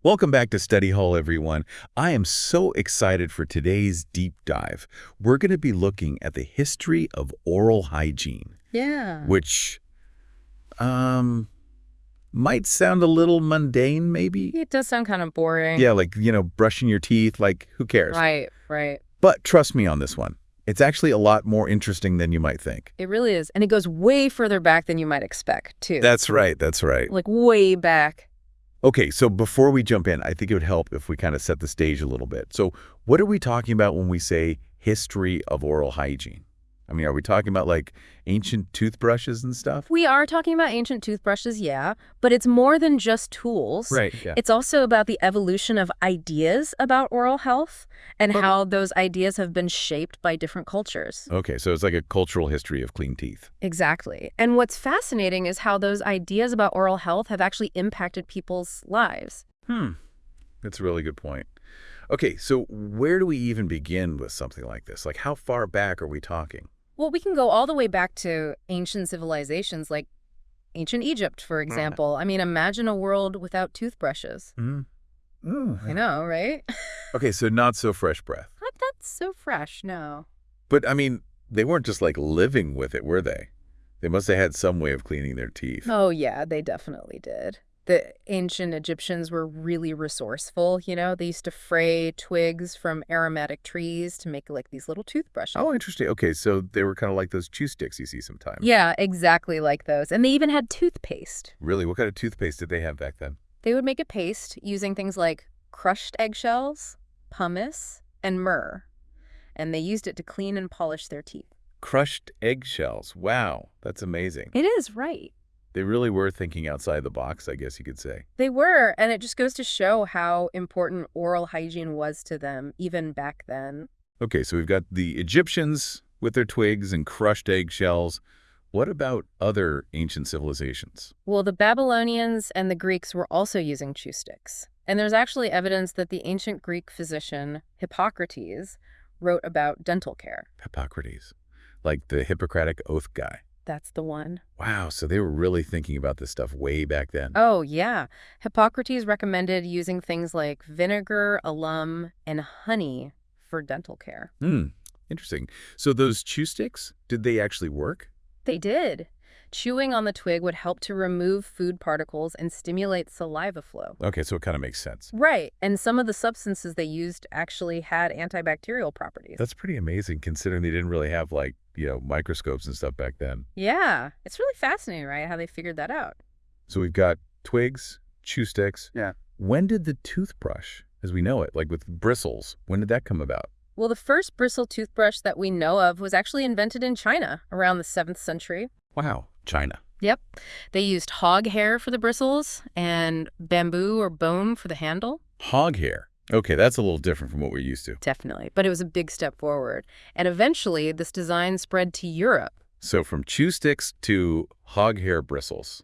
Welcome back to Study Hall, everyone. I am so excited for today's deep dive. We're going to be looking at the history of oral hygiene, Yeah. which might sound a little mundane, maybe. It does sound kind of boring. Yeah, like, brushing your teeth, like, who cares? Right. But trust me on this one. It's actually a lot more interesting than you might think. It really is. And it goes way further back than you might expect, too. That's right. Like way back. Okay, so before we jump in, I think it would help if we kind of set the stage a little bit. So what are we talking about when we say history of oral hygiene? I mean, are we talking about like ancient toothbrushes and stuff? We are talking about ancient toothbrushes, yeah, but it's more than just tools. Right, yeah. It's also about the evolution of ideas about oral health and how those ideas have been shaped by different cultures. Okay, so it's like a cultural history of clean teeth. Exactly. And what's fascinating is how those ideas about oral health have actually impacted people's lives. That's a really good point. Okay, so where do we even begin with something like this? Like, how far back are we talking? Well, we can go all the way back to ancient civilizations like ancient Egypt, for example. I mean, imagine a world without toothbrushes. I know, right? Okay, so not so fresh breath. Not that's so fresh, no. But, I mean, they weren't just like living with it, were they? They must have had some way of cleaning their teeth. Oh, yeah, they definitely did. The ancient Egyptians were really resourceful, They used to fray twigs from aromatic trees to make like these little toothbrushes. Oh, interesting. Okay, so they were kind of like those chew sticks you see sometimes. Yeah, exactly like those. And they even had toothpaste. Really? What kind of toothpaste did they have back then? They would make a paste using things like crushed eggshells, pumice, and myrrh. And they used it to clean and polish their teeth. Crushed eggshells. Wow, that's amazing. It is, right. They really were thinking outside the box, I guess you could say. They were, and it just goes to show how important oral hygiene was to them, even back then. Okay, so we've got the Egyptians with their twigs and crushed eggshells. What about other ancient civilizations? Well, the Babylonians and the Greeks were also using chew sticks. And there's actually evidence that the ancient Greek physician Hippocrates wrote about dental care. Hippocrates, like the Hippocratic Oath guy. That's the one. Wow, so they were really thinking about this stuff way back then. Oh, yeah. Hippocrates recommended using things like vinegar, alum, and honey for dental care. Interesting. So those chew sticks, did they actually work? They did. Chewing on the twig would help to remove food particles and stimulate saliva flow. Okay, so it kind of makes sense. Right. And some of the substances they used actually had antibacterial properties. That's pretty amazing considering they didn't really have like, microscopes and stuff back then. Yeah. It's really fascinating, right, how they figured that out. So we've got twigs, chew sticks. Yeah. When did the toothbrush, as we know it, like with bristles, when did that come about? Well, the first bristle toothbrush that we know of was actually invented in China around the 7th century. Wow, China. Yep. They used hog hair for the bristles and bamboo or bone for the handle. Hog hair. Okay, that's a little different from what we're used to. Definitely. But it was a big step forward. And eventually, this design spread to Europe. So from chew sticks to hog hair bristles.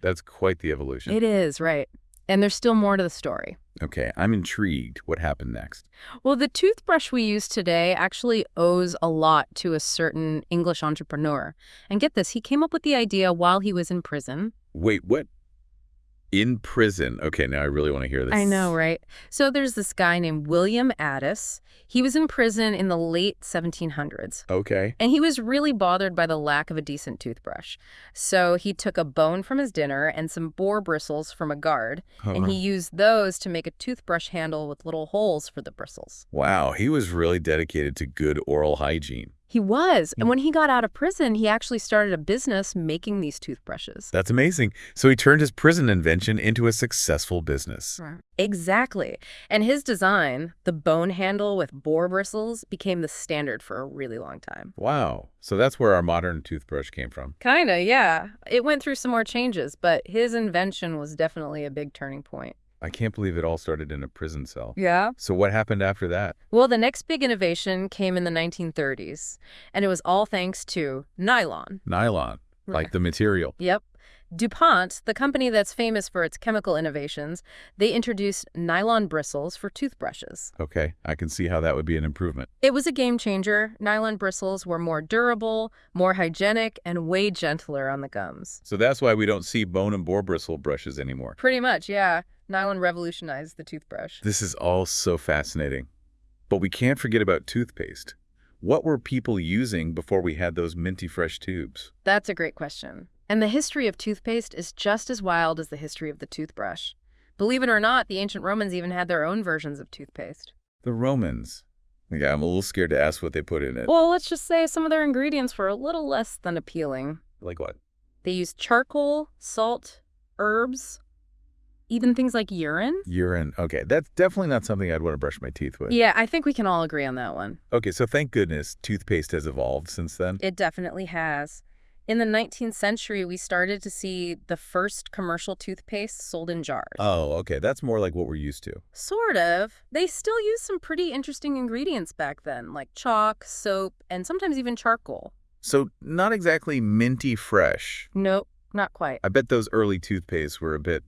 That's quite the evolution. It is, right. And there's still more to the story. Okay, I'm intrigued. What happened next? Well, the toothbrush we use today actually owes a lot to a certain English entrepreneur. And get this, he came up with the idea while he was in prison. Wait, what? In prison. Okay, now I really want to hear this. I know, right? So there's this guy named William Addis. He was in prison in the late 1700s. Okay. And he was really bothered by the lack of a decent toothbrush. So he took a bone from his dinner and some boar bristles from a guard, and he used those to make a toothbrush handle with little holes for the bristles. Wow, he was really dedicated to good oral hygiene. He was. And when he got out of prison, he actually started a business making these toothbrushes. That's amazing. So he turned his prison invention into a successful business. Exactly. And his design, the bone handle with boar bristles, became the standard for a really long time. Wow. So that's where our modern toothbrush came from. Kinda, yeah. It went through some more changes, but his invention was definitely a big turning point. I can't believe it all started in a prison cell. Yeah. So what happened after that? Well, the next big innovation came in the 1930s, and it was all thanks to nylon. Nylon, like the material. Yep. DuPont, the company that's famous for its chemical innovations, they introduced nylon bristles for toothbrushes. Okay, I can see how that would be an improvement. It was a game changer. Nylon bristles were more durable, more hygienic, and way gentler on the gums. So that's why we don't see bone and boar bristle brushes anymore. Pretty much, yeah. Nylon revolutionized the toothbrush. This is all so fascinating. But we can't forget about toothpaste. What were people using before we had those minty fresh tubes? That's a great question. And the history of toothpaste is just as wild as the history of the toothbrush. Believe it or not, the ancient Romans even had their own versions of toothpaste. The Romans. Yeah, I'm a little scared to ask what they put in it. Well, let's just say some of their ingredients were a little less than appealing. Like what? They used charcoal, salt, herbs, even things like urine. Urine. Okay, that's definitely not something I'd want to brush my teeth with. Yeah, I think we can all agree on that one. Okay, so thank goodness toothpaste has evolved since then. It definitely has. In the 19th century, we started to see the first commercial toothpaste sold in jars. Oh, okay, that's more like what we're used to. Sort of. They still used some pretty interesting ingredients back then, like chalk, soap, and sometimes even charcoal. So not exactly minty fresh. Nope, not quite. I bet those early toothpastes were a bit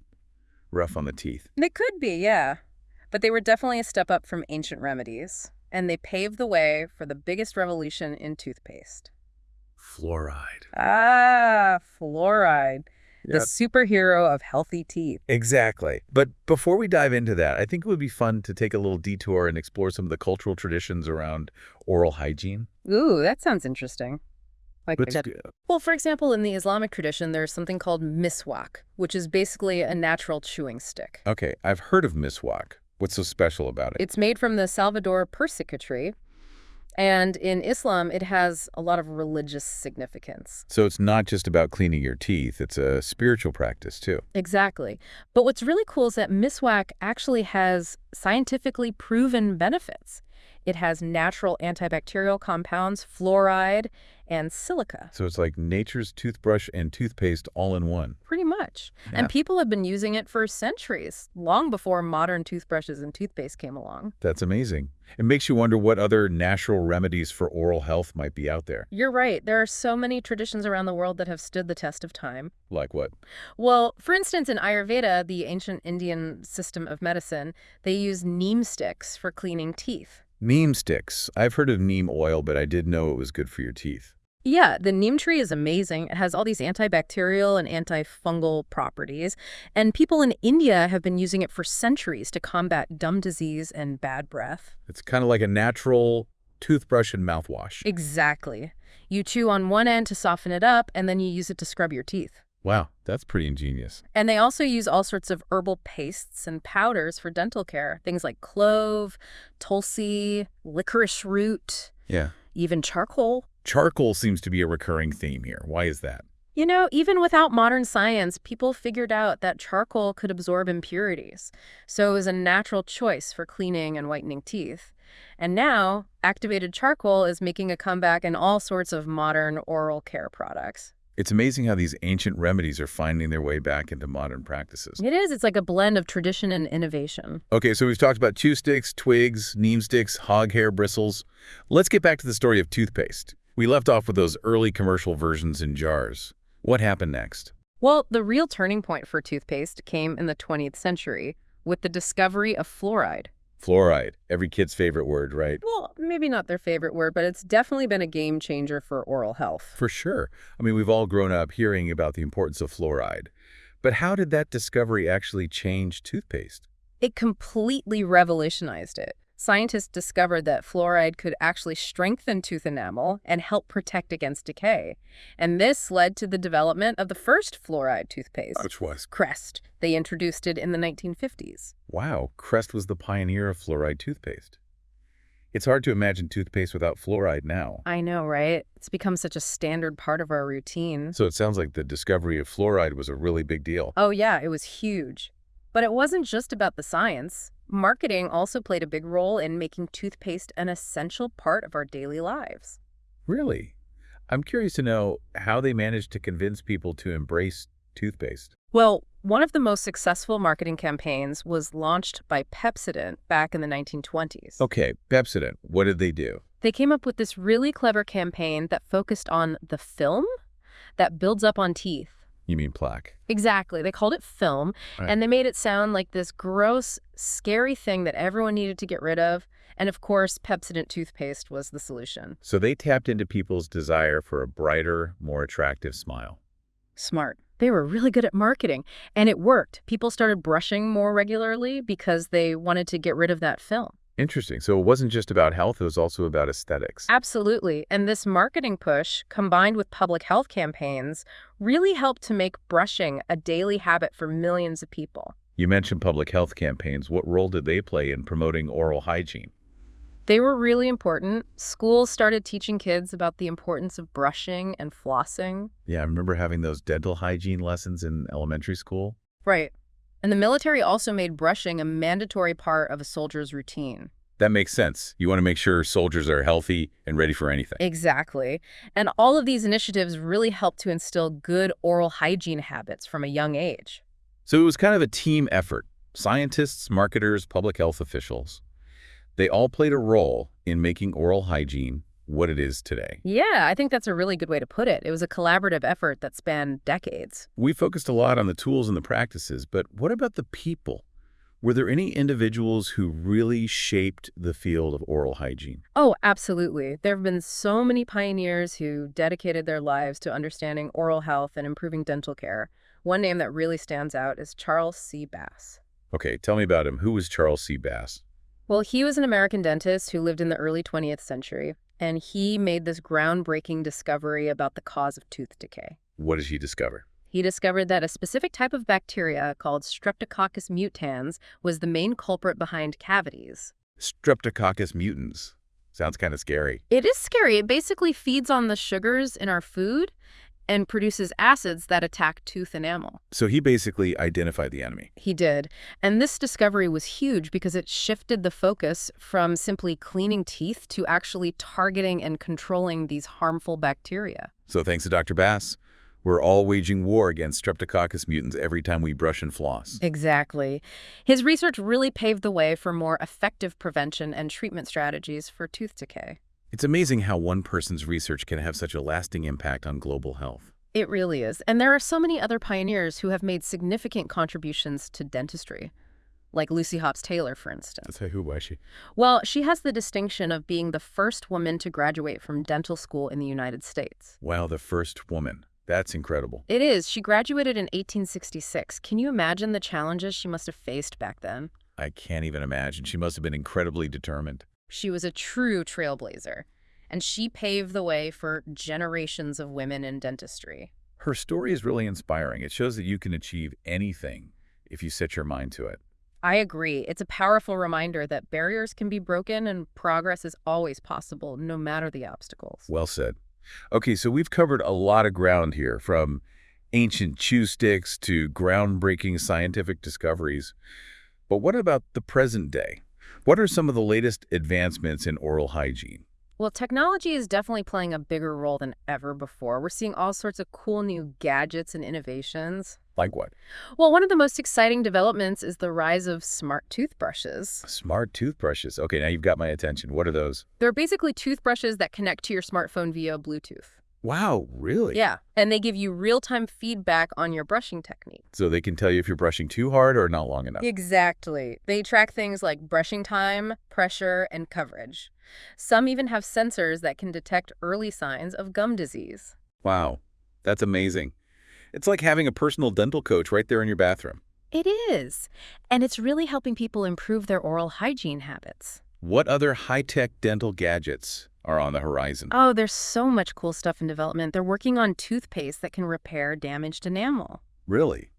rough on the teeth. They could be, yeah. But they were definitely a step up from ancient remedies, and they paved the way for the biggest revolution in toothpaste. Fluoride. Ah, fluoride. The Yeah. superhero of healthy teeth. Exactly. But before we dive into that, I think it would be fun to take a little detour and explore some of the cultural traditions around oral hygiene. Ooh, that sounds interesting. Like Let's that. go. Well, for example, in the Islamic tradition, there's something called miswak, which is basically a natural chewing stick. Okay, I've heard of miswak. What's so special about it? It's made from the Salvador persica tree, and in Islam, it has a lot of religious significance. So it's not just about cleaning your teeth, it's a spiritual practice too. Exactly. But what's really cool is that miswak actually has scientifically proven benefits. It has natural antibacterial compounds, fluoride, and silica. So it's like nature's toothbrush and toothpaste all in one. Pretty much. Yeah. And people have been using it for centuries, long before modern toothbrushes and toothpaste came along. That's amazing. It makes you wonder what other natural remedies for oral health might be out there. You're right. There are so many traditions around the world that have stood the test of time. Like what? Well, for instance, in Ayurveda, the ancient Indian system of medicine, they use neem sticks for cleaning teeth. Neem sticks. I've heard of neem oil, but I didn't know it was good for your teeth. Yeah, the neem tree is amazing. It has all these antibacterial and antifungal properties, and people in India have been using it for centuries to combat gum disease and bad breath. It's kind of like a natural toothbrush and mouthwash. Exactly. You chew on one end to soften it up, and then you use it to scrub your teeth. Wow, that's pretty ingenious. And they also use all sorts of herbal pastes and powders for dental care. Things like clove, tulsi, licorice root, Yeah. even charcoal. Charcoal seems to be a recurring theme here. Why is that? You know, even without modern science, people figured out that charcoal could absorb impurities. So it was a natural choice for cleaning and whitening teeth. And now, activated charcoal is making a comeback in all sorts of modern oral care products. It's amazing how these ancient remedies are finding their way back into modern practices. It is. It's like a blend of tradition and innovation. Okay, so we've talked about chew sticks, twigs, neem sticks, hog hair bristles. Let's get back to the story of toothpaste. We left off with those early commercial versions in jars. What happened next? Well, the real turning point for toothpaste came in the 20th century with the discovery of fluoride. Fluoride, every kid's favorite word, right? Well, maybe not their favorite word, but it's definitely been a game changer for oral health. For sure. I mean, we've all grown up hearing about the importance of fluoride. But how did that discovery actually change toothpaste? It completely revolutionized it. Scientists discovered that fluoride could actually strengthen tooth enamel and help protect against decay. And this led to the development of the first fluoride toothpaste, Which was? Crest. They introduced it in the 1950s. Wow, Crest was the pioneer of fluoride toothpaste. It's hard to imagine toothpaste without fluoride now. I know, right? It's become such a standard part of our routine. So it sounds like the discovery of fluoride was a really big deal. Oh yeah, it was huge. But it wasn't just about the science. Marketing also played a big role in making toothpaste an essential part of our daily lives. Really? I'm curious to know how they managed to convince people to embrace toothpaste. Well, one of the most successful marketing campaigns was launched by Pepsodent back in the 1920s. Okay, Pepsodent, what did they do? They came up with this really clever campaign that focused on the film that builds up on teeth. You mean plaque. Exactly. They called it film, Right. and they made it sound like this gross, scary thing that everyone needed to get rid of. And of course, Pepsodent toothpaste was the solution. So they tapped into people's desire for a brighter, more attractive smile. Smart. They were really good at marketing, and it worked. People started brushing more regularly because they wanted to get rid of that film. Interesting. So it wasn't just about health, it was also about aesthetics. Absolutely. And this marketing push, combined with public health campaigns, really helped to make brushing a daily habit for millions of people. You mentioned public health campaigns. What role did they play in promoting oral hygiene? They were really important. Schools started teaching kids about the importance of brushing and flossing. Yeah, I remember having those dental hygiene lessons in elementary school. Right. And the military also made brushing a mandatory part of a soldier's routine. That makes sense. You want to make sure soldiers are healthy and ready for anything. Exactly. And all of these initiatives really helped to instill good oral hygiene habits from a young age. So it was kind of a team effort. Scientists, marketers, public health officials. They all played a role in making oral hygiene what it is today. Yeah, I think that's a really good way to put it. It was a collaborative effort that spanned decades. We focused a lot on the tools and the practices, but what about the people? Were there any individuals who really shaped the field of oral hygiene? Oh, absolutely. There have been so many pioneers who dedicated their lives to understanding oral health and improving dental care. One name that really stands out is Charles C. Bass. Okay, tell me about him. Who was Charles C. Bass? Well, he was an American dentist who lived in the early 20th century, and he made this groundbreaking discovery about the cause of tooth decay. What did he discover? He discovered that a specific type of bacteria called Streptococcus mutans was the main culprit behind cavities. Streptococcus mutans. Sounds kind of scary. It is scary. It basically feeds on the sugars in our food and produces acids that attack tooth enamel. So he basically identified the enemy. He did. And this discovery was huge because it shifted the focus from simply cleaning teeth to actually targeting and controlling these harmful bacteria. So thanks to Dr. Bass, we're all waging war against Streptococcus mutans every time we brush and floss. Exactly. His research really paved the way for more effective prevention and treatment strategies for tooth decay. It's amazing how one person's research can have such a lasting impact on global health. It really is. And there are so many other pioneers who have made significant contributions to dentistry, like Lucy Hopps Taylor, for instance. Who was she? Well, she has the distinction of being the first woman to graduate from dental school in the United States. Wow, the first woman. That's incredible. It is. She graduated in 1866. Can you imagine the challenges she must have faced back then? I can't even imagine. She must have been incredibly determined. She was a true trailblazer, and she paved the way for generations of women in dentistry. Her story is really inspiring. It shows that you can achieve anything if you set your mind to it. I agree. It's a powerful reminder that barriers can be broken and progress is always possible, no matter the obstacles. Well said. Okay, so we've covered a lot of ground here, from ancient chew sticks to groundbreaking scientific discoveries. But what about the present day? What are some of the latest advancements in oral hygiene? Well, technology is definitely playing a bigger role than ever before. We're seeing all sorts of cool new gadgets and innovations. Like what? Well, one of the most exciting developments is the rise of smart toothbrushes. Smart toothbrushes. Okay, now you've got my attention. What are those? They're basically toothbrushes that connect to your smartphone via Bluetooth. Wow, really? Yeah, and they give you real-time feedback on your brushing technique. So they can tell you if you're brushing too hard or not long enough. Exactly. They track things like brushing time, pressure, and coverage. Some even have sensors that can detect early signs of gum disease. Wow, that's amazing. It's like having a personal dental coach right there in your bathroom. It is. And it's really helping people improve their oral hygiene habits. What other high-tech dental gadgets are on the horizon? Oh, there's so much cool stuff in development. They're working on toothpaste that can repair damaged enamel. Really?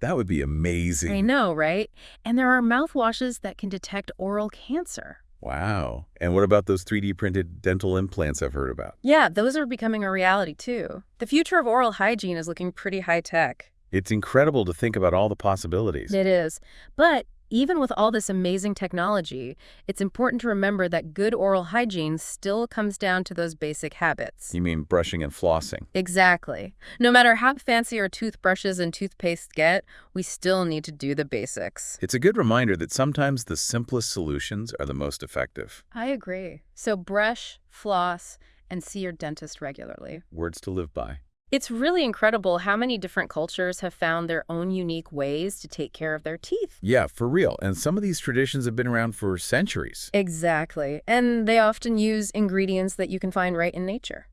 That would be amazing. I know, right? And there are mouthwashes that can detect oral cancer. Wow. And what about those 3D printed dental implants I've heard about? Yeah, those are becoming a reality too. The future of oral hygiene is looking pretty high-tech. It's incredible to think about all the possibilities. It is. But even with all this amazing technology, it's important to remember that good oral hygiene still comes down to those basic habits. You mean brushing and flossing? Exactly. No matter how fancy our toothbrushes and toothpaste get, we still need to do the basics. It's a good reminder that sometimes the simplest solutions are the most effective. I agree. So brush, floss, and see your dentist regularly. Words to live by. It's really incredible how many different cultures have found their own unique ways to take care of their teeth. Yeah, for real. And some of these traditions have been around for centuries. Exactly. And they often use ingredients that you can find right in nature.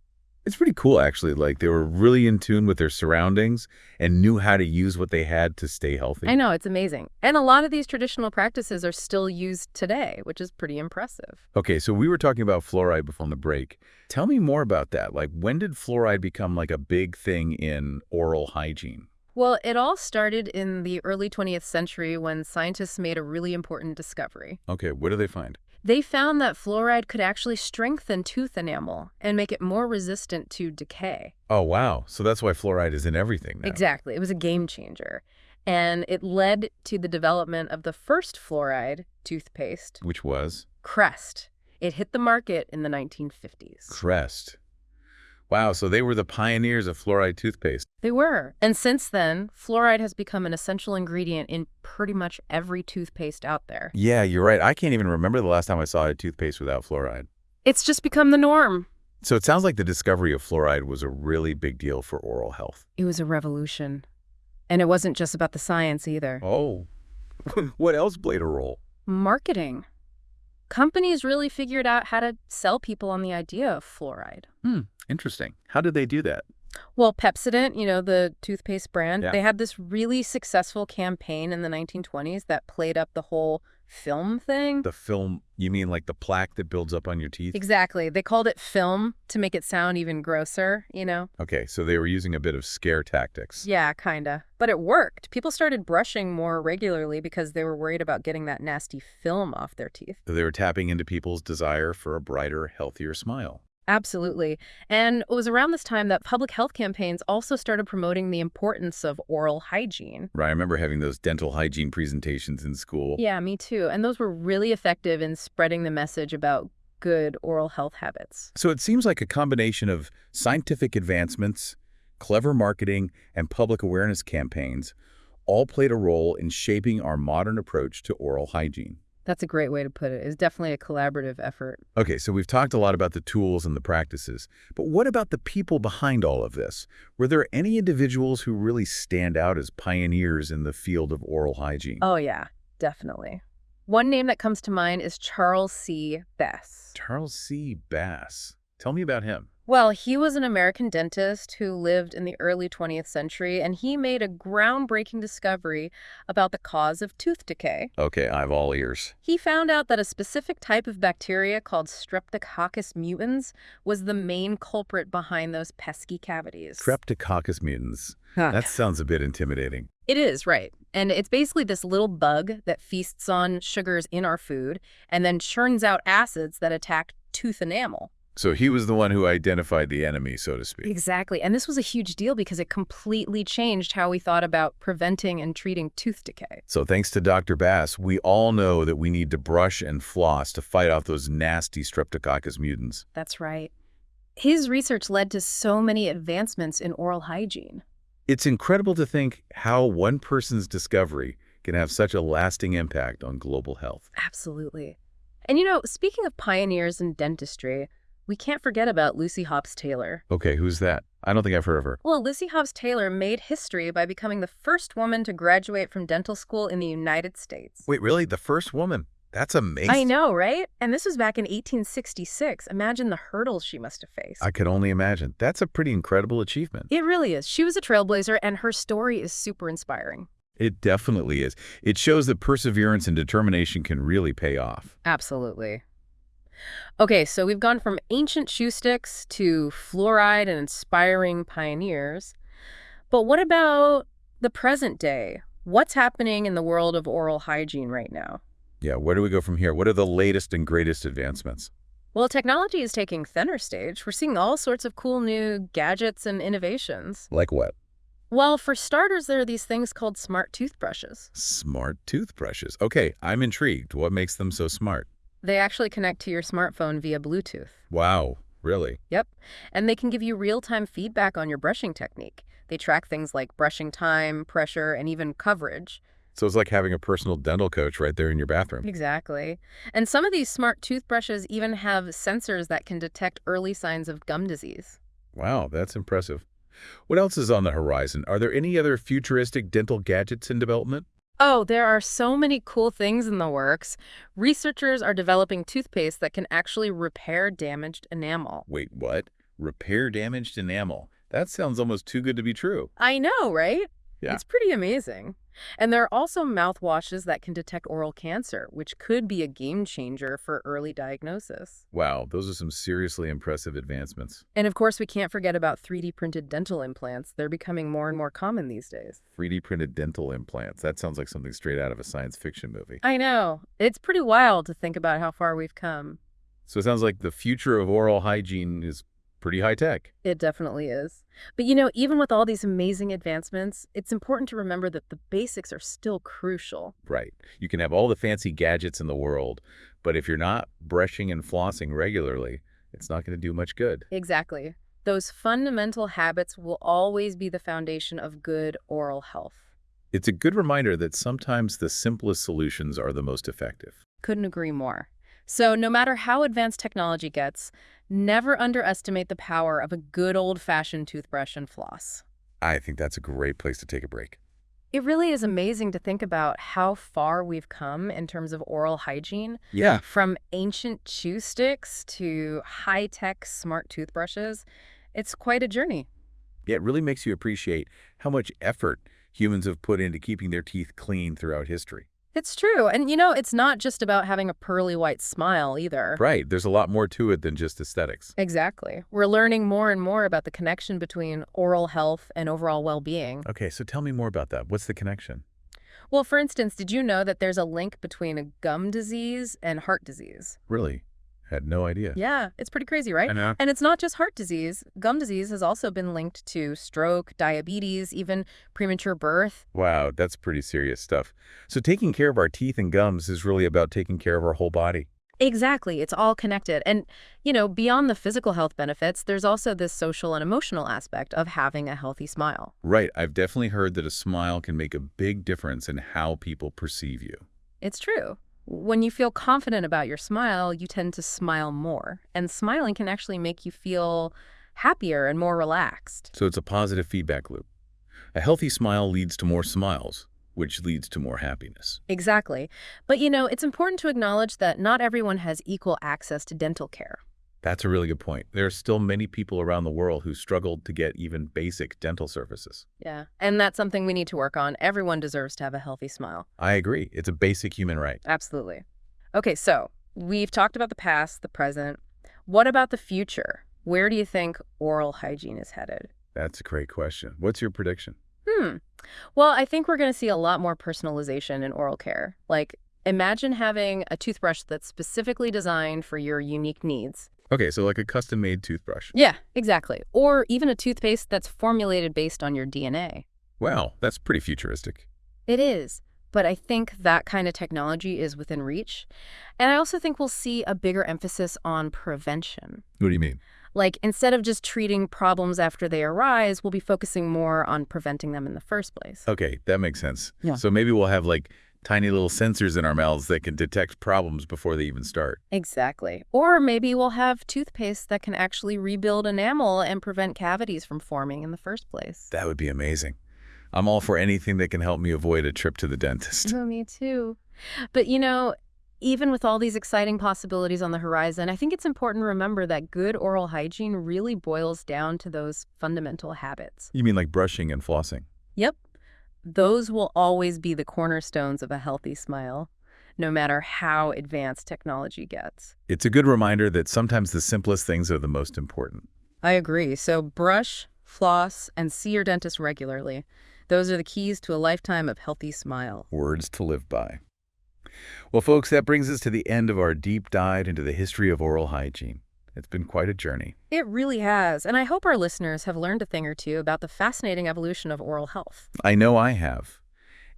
It's pretty cool, actually. Like, they were really in tune with their surroundings and knew how to use what they had to stay healthy. I know, it's amazing. And a lot of these traditional practices are still used today, which is pretty impressive. Okay, so we were talking about fluoride before the break. Tell me more about that. Like, when did fluoride become like a big thing in oral hygiene? Well, it all started in the early 20th century when scientists made a really important discovery. Okay, what do they find? They found that fluoride could actually strengthen tooth enamel and make it more resistant to decay. Oh, wow. So that's why fluoride is in everything now. Exactly. It was a game changer. And it led to the development of the first fluoride toothpaste, Which was? Crest. It hit the market in the 1950s. Crest. Wow, so they were the pioneers of fluoride toothpaste. They were. And since then, fluoride has become an essential ingredient in pretty much every toothpaste out there. Yeah, you're right. I can't even remember the last time I saw a toothpaste without fluoride. It's just become the norm. So it sounds like the discovery of fluoride was a really big deal for oral health. It was a revolution. And it wasn't just about the science either. Oh, what else played a role? Marketing. Companies really figured out how to sell people on the idea of fluoride. Interesting. How did they do that? Well, Pepsodent, the toothpaste brand, Yeah. they had this really successful campaign in the 1920s that played up the whole film thing. The film, you mean like the plaque that builds up on your teeth? Exactly. They called it film to make it sound even grosser. Okay, so they were using a bit of scare tactics. Yeah, kinda. But it worked. People started brushing more regularly because they were worried about getting that nasty film off their teeth. They were tapping into people's desire for a brighter, healthier smile. Absolutely. And it was around this time that public health campaigns also started promoting the importance of oral hygiene. Right, I remember having those dental hygiene presentations in school. Yeah, me too. And those were really effective in spreading the message about good oral health habits. So it seems like a combination of scientific advancements, clever marketing, and public awareness campaigns all played a role in shaping our modern approach to oral hygiene. That's a great way to put it. It's definitely a collaborative effort. Okay, so we've talked a lot about the tools and the practices, but what about the people behind all of this? Were there any individuals who really stand out as pioneers in the field of oral hygiene? Oh, yeah, definitely. One name that comes to mind is Charles C. Bass. Charles C. Bass. Tell me about him. Well, he was an American dentist who lived in the early 20th century, and he made a groundbreaking discovery about the cause of tooth decay. Okay, I have all ears. He found out that a specific type of bacteria called Streptococcus mutans was the main culprit behind those pesky cavities. Streptococcus mutans. That sounds a bit intimidating. It is, right. And it's basically this little bug that feasts on sugars in our food and then churns out acids that attack tooth enamel. So he was the one who identified the enemy, so to speak. Exactly. And this was a huge deal because it completely changed how we thought about preventing and treating tooth decay. So thanks to Dr. Bass, we all know that we need to brush and floss to fight off those nasty Streptococcus mutants. That's right. His research led to so many advancements in oral hygiene. It's incredible to think how one person's discovery can have such a lasting impact on global health. Absolutely. And speaking of pioneers in dentistry, we can't forget about Lucy Hobbs Taylor. Okay, who's that? I don't think I've heard of her. Well, Lucy Hobbs Taylor made history by becoming the first woman to graduate from dental school in the United States. Wait, really? The first woman? That's amazing. I know, right? And this was back in 1866. Imagine the hurdles she must have faced. I could only imagine. That's a pretty incredible achievement. It really is. She was a trailblazer, and her story is super inspiring. It definitely is. It shows that perseverance and determination can really pay off. Absolutely. Okay, so we've gone from ancient shoe sticks to fluoride and inspiring pioneers. But what about the present day? What's happening in the world of oral hygiene right now? Yeah, where do we go from here? What are the latest and greatest advancements? Well, technology is taking center stage. We're seeing all sorts of cool new gadgets and innovations. Like what? Well, for starters, there are these things called smart toothbrushes. Smart toothbrushes. Okay, I'm intrigued. What makes them so smart? They actually connect to your smartphone via Bluetooth. Wow, really? Yep. And they can give you real-time feedback on your brushing technique. They track things like brushing time, pressure, and even coverage. So it's like having a personal dental coach right there in your bathroom. Exactly. And some of these smart toothbrushes even have sensors that can detect early signs of gum disease. Wow, that's impressive. What else is on the horizon? Are there any other futuristic dental gadgets in development? Oh, there are so many cool things in the works. Researchers are developing toothpaste that can actually repair damaged enamel. Wait, what? Repair damaged enamel. That sounds almost too good to be true. I know, right? Yeah. It's pretty amazing. And there are also mouthwashes that can detect oral cancer, which could be a game changer for early diagnosis. Wow, those are some seriously impressive advancements. And of course, we can't forget about 3D printed dental implants. They're becoming more and more common these days. 3D printed dental implants. That sounds like something straight out of a science fiction movie. I know. It's pretty wild to think about how far we've come. So it sounds like the future of oral hygiene is pretty high tech. It definitely is. But even with all these amazing advancements, it's important to remember that the basics are still crucial. Right. You can have all the fancy gadgets in the world, but if you're not brushing and flossing regularly, it's not going to do much good. Exactly. Those fundamental habits will always be the foundation of good oral health. It's a good reminder that sometimes the simplest solutions are the most effective. Couldn't agree more. So no matter how advanced technology gets, never underestimate the power of a good old-fashioned toothbrush and floss. I think that's a great place to take a break. It really is amazing to think about how far we've come in terms of oral hygiene. Yeah. From ancient chew sticks to high-tech smart toothbrushes. It's quite a journey. Yeah, it really makes you appreciate how much effort humans have put into keeping their teeth clean throughout history. It's true. And it's not just about having a pearly white smile either. Right. There's a lot more to it than just aesthetics. Exactly. We're learning more and more about the connection between oral health and overall well-being. Okay, so tell me more about that. What's the connection? Well, for instance, did you know that there's a link between a gum disease and heart disease? Really? Had no idea. Yeah, it's pretty crazy, right? I know. And it's not just heart disease. Gum disease has also been linked to stroke, diabetes, even premature birth. Wow, that's pretty serious stuff. So taking care of our teeth and gums is really about taking care of our whole body. Exactly. It's all connected. And, beyond the physical health benefits, there's also this social and emotional aspect of having a healthy smile. Right. I've definitely heard that a smile can make a big difference in how people perceive you. It's true. When you feel confident about your smile, you tend to smile more. And smiling can actually make you feel happier and more relaxed. So it's a positive feedback loop. A healthy smile leads to more smiles, which leads to more happiness. Exactly. But, it's important to acknowledge that not everyone has equal access to dental care. That's a really good point. There are still many people around the world who struggle to get even basic dental services. Yeah, and that's something we need to work on. Everyone deserves to have a healthy smile. I agree. It's a basic human right. Absolutely. Okay, so we've talked about the past, the present. What about the future? Where do you think oral hygiene is headed? That's a great question. What's your prediction? Well, I think we're going to see a lot more personalization in oral care. Like, imagine having a toothbrush that's specifically designed for your unique needs. Okay, so like a custom-made toothbrush. Yeah, exactly. Or even a toothpaste that's formulated based on your DNA. Wow, that's pretty futuristic. It is. But I think that kind of technology is within reach. And I also think we'll see a bigger emphasis on prevention. What do you mean? Like, instead of just treating problems after they arise, we'll be focusing more on preventing them in the first place. Okay, that makes sense. Yeah. So maybe we'll have like tiny little sensors in our mouths that can detect problems before they even start. Exactly. Or maybe we'll have toothpaste that can actually rebuild enamel and prevent cavities from forming in the first place. That would be amazing. I'm all for anything that can help me avoid a trip to the dentist. Oh, me too. But even with all these exciting possibilities on the horizon, I think it's important to remember that good oral hygiene really boils down to those fundamental habits. You mean like brushing and flossing? Yep. Those will always be the cornerstones of a healthy smile, no matter how advanced technology gets. It's a good reminder that sometimes the simplest things are the most important. I agree. So brush, floss, and see your dentist regularly. Those are the keys to a lifetime of healthy smile. Words to live by. Well, folks, that brings us to the end of our deep dive into the history of oral hygiene. It's been quite a journey. It really has, and I hope our listeners have learned a thing or two about the fascinating evolution of oral health. I know I have.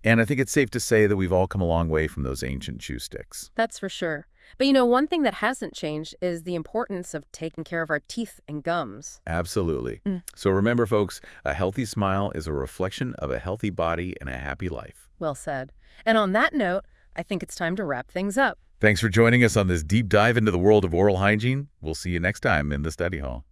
And I think it's safe to say that we've all come a long way from those ancient chew sticks. That's for sure. But one thing that hasn't changed is the importance of taking care of our teeth and gums. Absolutely. So remember, folks, a healthy smile is a reflection of a healthy body and a happy life. Well said. And on that note, I think it's time to wrap things up. Thanks for joining us on this deep dive into the world of oral hygiene. We'll see you next time in the study hall.